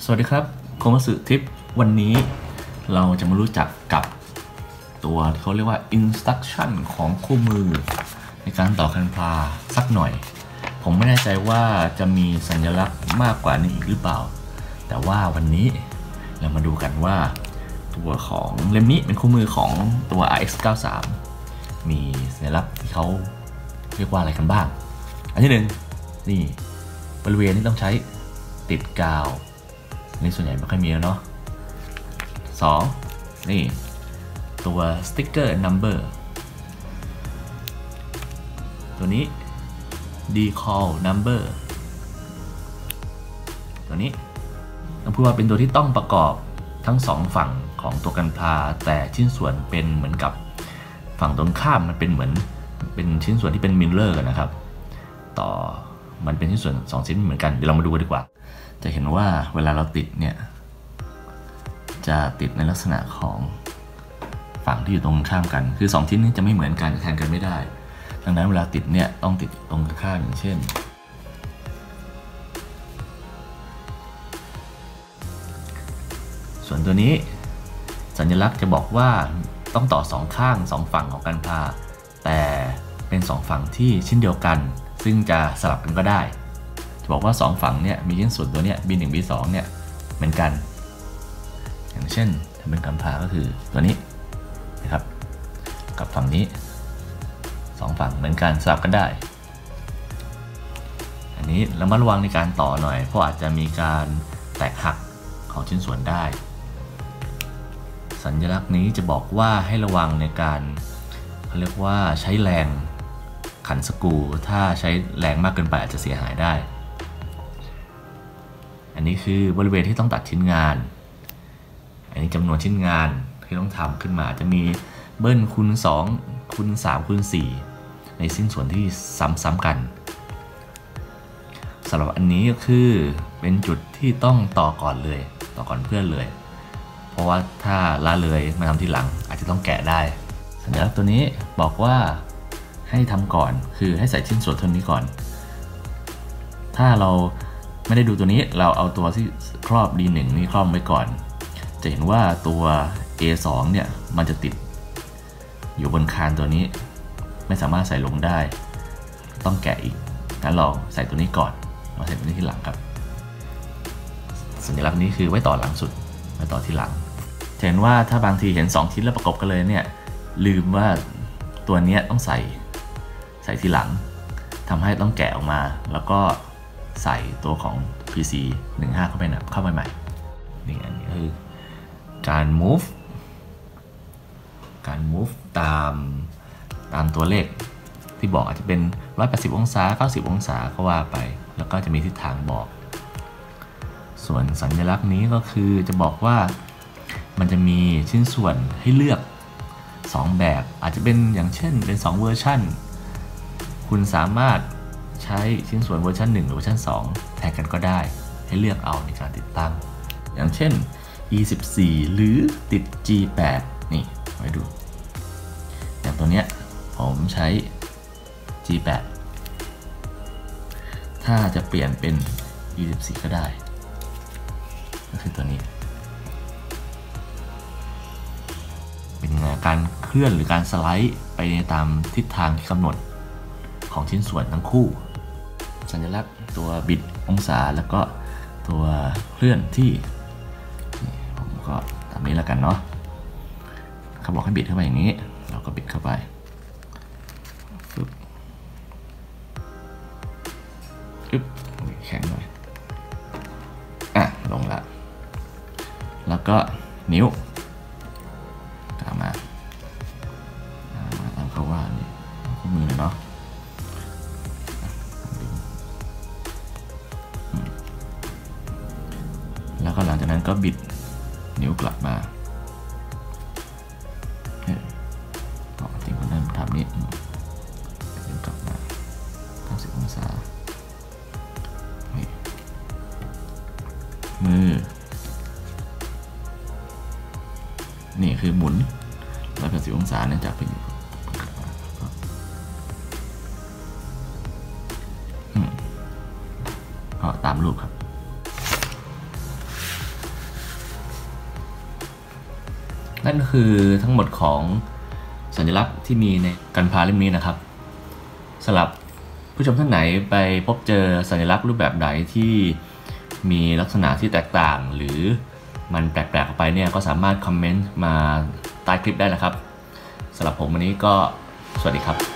สวัสดีครับโคมัสึทิปวันนี้เราจะมารู้จักกับตัวเขาเรียกว่า instruction ของคู่มือในการต่อคันพาสักหน่อยผมไม่แน่ใจว่าจะมีสัญลักษณ์มากกว่านี้อีกหรือเปล่าแต่ว่าวันนี้เรามาดูกันว่าตัวของเล่มนี้เป็นคู่มือของตัว RX93 มีสัญลักษณ์ที่เขาเรียกว่าอะไรกันบ้างอันที่หนึ่งนี่บริเวณที่ต้องใช้ติดกาวนี่ส่วนใหญ่ไม่ค่อยมีแล้วเนาะ2นี่ตัวสติ๊กเกอร์นัมเบอร์ตัวนี้ decal number ตัวนี้ต้องพูดว่าเป็นตัวที่ต้องประกอบทั้ง2ฝั่งของตัวกันพาแต่ชิ้นส่วนเป็นเหมือนกับฝั่งตรงข้ามมันเป็นเหมือนเป็นชิ้นส่วนที่เป็นมิลเลอร์นะครับต่อมันเป็นชิ้นส่วน2ชิ้นเหมือนกันเดี๋ยวเรามาดูกันดีกว่าจะเห็นว่าเวลาเราติดเนี่ยจะติดในลักษณะของฝั่งที่อยู่ตรงข้ามกันคือ2ชิ้นนี้จะไม่เหมือนกันแทนกันไม่ได้ดังนั้นเวลาติดเนี่ยต้องติดตรงข้ามอย่างเช่นส่วนตัวนี้สัญลักษณ์จะบอกว่าต้องต่อ2ข้าง2ฝั่งของกันพาแต่เป็น2ฝั่งที่ชิ้นเดียวกันซึ่งจะสลับกันก็ได้จะบอกว่า2ฝั่งเนี่ยมีชิ้นส่วนตัวเนี้ย B1 B2 เนี่ยเหมือนกันอย่างเช่นถ้าเป็นกันพาก็คือตัวนี้นะครับกับฝั่งนี้2ฝั่งเหมือนกันสลับกันได้อันนี้ระมัดระวังในการต่อหน่อยเพราะอาจจะมีการแตกหักของชิ้นส่วนได้สัญลักษณ์นี้จะบอกว่าให้ระวังในการเขาเรียกว่าใช้แรงขันสกรูถ้าใช้แรงมากเกินไปอาจจะเสียหายได้อันนี้คือบริเวณที่ต้องตัดชิ้นงานอันนี้จำนวนชิ้นงานที่ต้องทำขึ้นมาจะมีเบิ้ลคูณ2คูณ3คูณ4ในชิ้นส่วนที่ซ้ำๆกันสำหรับอันนี้ก็คือเป็นจุดที่ต้องต่อก่อนเลยต่อก่อนเพื่อนเลยเพราะว่าถ้าละเลยมาทำทีหลังอาจจะต้องแกะได้สัญลักษณ์ตัวนี้บอกว่าให้ทำก่อนคือให้ใส่ชิ้นส่วนเท่านี้ก่อนถ้าเราไม่ได้ดูตัวนี้เราเอาตัวที่ครอบ D1 นี่ครอบไว้ก่อนจะเห็นว่าตัว A2 เนี่ยมันจะติดอยู่บนคานตัวนี้ไม่สามารถใส่ลงได้ต้องแกะอีกงั้นเราใส่ตัวนี้ก่อนเราใส่ตัวนี้ที่หลังครับสัญลักษณ์นี้คือไว้ต่อหลังสุดไว้ต่อที่หลังจะเห็นว่าถ้าบางทีเห็น2ชิ้นแล้วประกบกันเลยเนี่ยลืมว่าตัวนี้ต้องใส่ทีหลังทำให้ต้องแกะออกมาแล้วก็ใส่ตัวของ PC 15เข้าไปใหม่นี่อันนี้คือการ move ตามตัวเลขที่บอกอาจจะเป็น180องศา90องศาก็ว่าไปแล้วก็จะมีทิศทางบอกส่วนสัญลักษณ์นี้ก็คือจะบอกว่ามันจะมีชิ้นส่วนให้เลือก2แบบอาจจะเป็นอย่างเช่นเป็น2เวอร์ชันคุณสามารถใช้ชิ้นส่วนเวอร์ชัน1หรือเวอร์ชัน2แทนกันก็ได้ให้เลือกเอาในการติดตั้งอย่างเช่น E14 หรือติด G8 นี่ไว้ดูอย่างตัวเนี้ยผมใช้ G8 ถ้าจะเปลี่ยนเป็น E14 ก็ได้ก็คือตัวนี้เป็นการเคลื่อนหรือการสไลด์ไปตามทิศทางที่กำหนดของชิ้นส่วนทั้งคู่สัญลักษณ์ตัวบิดองศาแล้วก็ตัวเคลื่อนที่ผมก็ตามนี้แล้วกันเนาะเขาบอกให้บิดเข้าไปอย่างนี้เราก็บิดเข้าไปแข็งหน่อยลงละแล้วก็นิ้วตามมาตามเขาว่านี่ข้อมือเลยเนาะแล้วก็หลังจากนั้นก็บิดนิ้วกลับมาจริงๆคนนั้นทำนี้นิ้วกลับมา90องศามือนี่คือหมุน180องศาเนื่องจากเป็นตามรูปครับ นั่นก็คือทั้งหมดของสัญลักษณ์ที่มีในกันพาเล่มนี้นะครับสำหรับผู้ชมท่านไหนไปพบเจอสัญลักษณ์รูปแบบไหนที่มีลักษณะที่แตกต่างหรือมันแปลกๆออกไปเนี่ยก็สามารถคอมเมนต์มาใต้คลิปได้นะครับสำหรับผมวันนี้ก็สวัสดีครับ